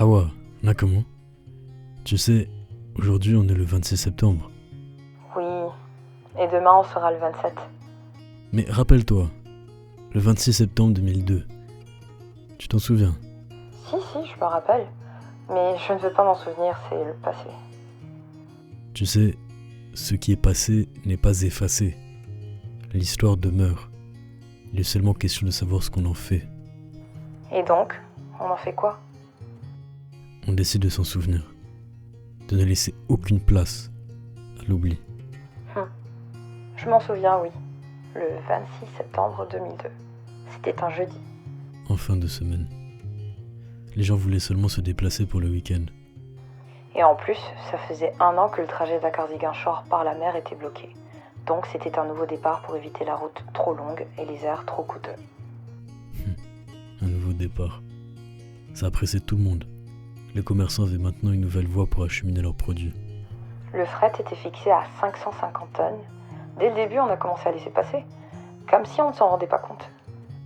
Awa, Nakamu, tu sais, aujourd'hui on est le 26 septembre. Oui, et demain on sera le 27. Mais rappelle-toi, le 26 septembre 2002, tu t'en souviens? Si, je me rappelle. Mais je ne veux pas m'en souvenir, c'est le passé. Tu sais, ce qui est passé n'est pas effacé. L'histoire demeure. Il est seulement question de savoir ce qu'on en fait. Et donc, on en fait quoi? On décide de s'en souvenir. De ne laisser aucune place à l'oubli. Je m'en souviens, oui. Le 26 septembre 2002. C'était un jeudi. En fin de semaine. Les gens voulaient seulement se déplacer pour le week-end. Et en plus, ça faisait 1 an que le trajet Dakar-Ziguinchor par la mer était bloqué. Donc c'était un nouveau départ pour éviter la route trop longue et les airs trop coûteux. Un nouveau départ. Ça a pressé tout le monde. Les commerçants avaient maintenant une nouvelle voie pour acheminer leurs produits. Le fret était fixé à 550 tonnes. Dès le début, on a commencé à laisser passer. Comme si on ne s'en rendait pas compte.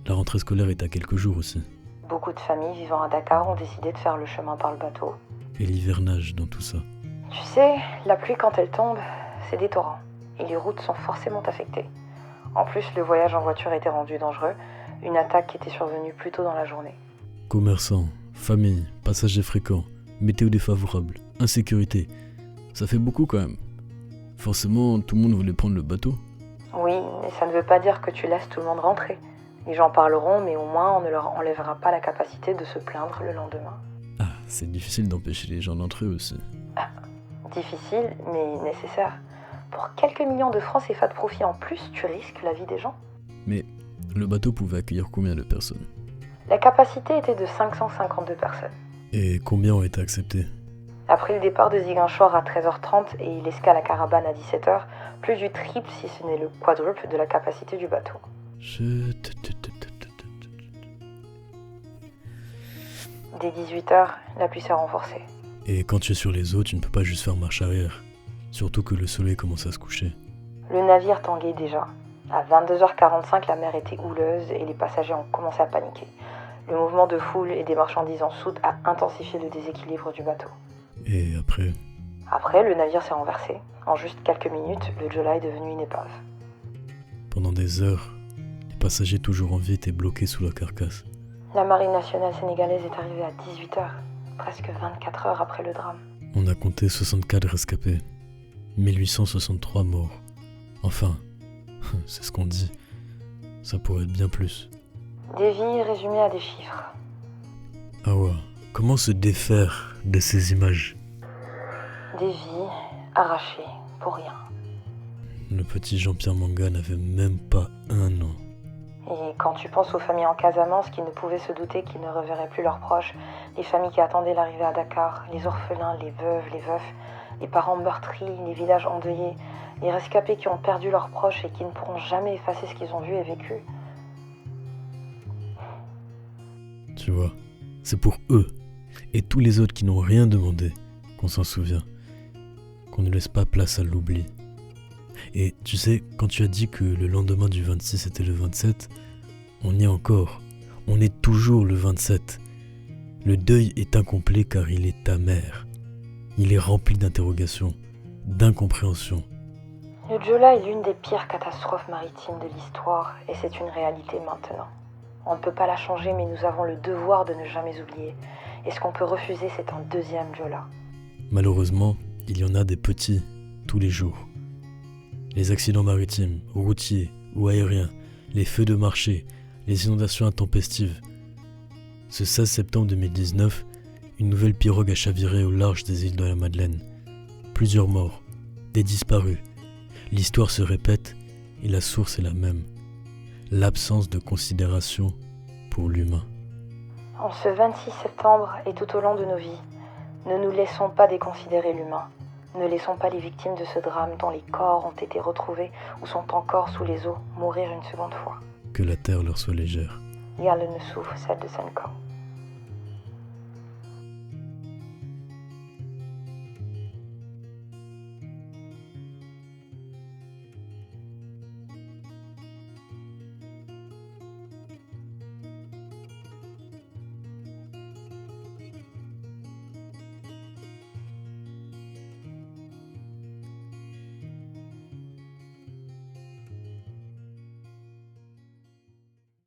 La rentrée scolaire est à quelques jours aussi. Beaucoup de familles vivant à Dakar ont décidé de faire le chemin par le bateau. Et l'hivernage dans tout ça. Tu sais, la pluie quand elle tombe, c'est des torrents. Et les routes sont forcément affectées. En plus, le voyage en voiture était rendu dangereux. Une attaque qui était survenue plus tôt dans la journée. Commerçants, familles, passagers fréquents, météo défavorable, insécurité. Ça fait beaucoup quand même. Forcément, tout le monde voulait prendre le bateau. Oui, mais ça ne veut pas dire que tu laisses tout le monde rentrer. Les gens parleront, mais au moins on ne leur enlèvera pas la capacité de se plaindre le lendemain. Ah, c'est difficile d'empêcher les gens d'entrer aussi. Difficile, mais nécessaire. Pour quelques millions de francs CFA de profit en plus, tu risques la vie des gens. Mais le bateau pouvait accueillir combien de personnes? La capacité était de 552 personnes. Et combien ont été acceptés? Après le départ de Ziguinchor à 13h30 et l'escale à Carabane à 17h, plus du triple si ce n'est le quadruple de la capacité du bateau. Dès 18h, la pluie s'est renforcée. Et quand tu es sur les eaux, tu ne peux pas juste faire marche arrière. Surtout que le soleil commence à se coucher. Le navire tanguait déjà. À 22h45, la mer était houleuse et les passagers ont commencé à paniquer. Le mouvement de foule et des marchandises en soute a intensifié le déséquilibre du bateau. Et après? Après, le navire s'est renversé. En juste quelques minutes, le Jola est devenu une épave. Pendant des heures, les passagers toujours en vie étaient bloqués sous la carcasse. La marine nationale sénégalaise est arrivée à 18h, presque 24 heures après le drame. On a compté 64 rescapés, 1863 morts. Enfin, c'est ce qu'on dit. Ça pourrait être bien plus. Des vies résumées à des chiffres. Awa, comment se défaire de ces images? Des vies arrachées pour rien. Le petit Jean-Pierre Manga n'avait même pas 1 an. Et quand tu penses aux familles en Casamance qui ne pouvaient se douter qu'ils ne reverraient plus leurs proches, les familles qui attendaient l'arrivée à Dakar, les orphelins, les veuves, les veufs, les parents meurtris, les villages endeuillés, les rescapés qui ont perdu leurs proches et qui ne pourront jamais effacer ce qu'ils ont vu et vécu. Tu vois, c'est pour eux et tous les autres qui n'ont rien demandé qu'on s'en souvient, qu'on ne laisse pas place à l'oubli. Et tu sais, quand tu as dit que le lendemain du 26 était le 27, on y est encore. On est toujours le 27. Le deuil est incomplet car il est amer. Il est rempli d'interrogations, d'incompréhension. Le Jola est l'une des pires catastrophes maritimes de l'histoire et c'est une réalité maintenant. On ne peut pas la changer mais nous avons le devoir de ne jamais oublier. Et ce qu'on peut refuser, c'est un deuxième Jola. Malheureusement, il y en a des petits tous les jours. Les accidents maritimes, routiers ou aériens, les feux de marché, les inondations intempestives. Ce 16 septembre 2019, une nouvelle pirogue a chaviré au large des îles de la Madeleine. Plusieurs morts, des disparus. L'histoire se répète et la source est la même. L'absence de considération pour l'humain. En ce 26 septembre et tout au long de nos vies, ne nous laissons pas déconsidérer l'humain. Ne laissons pas les victimes de ce drame dont les corps ont été retrouvés ou sont encore sous les eaux mourir une seconde fois. Que la terre leur soit légère. Yalla Nusuf, celle de Senko.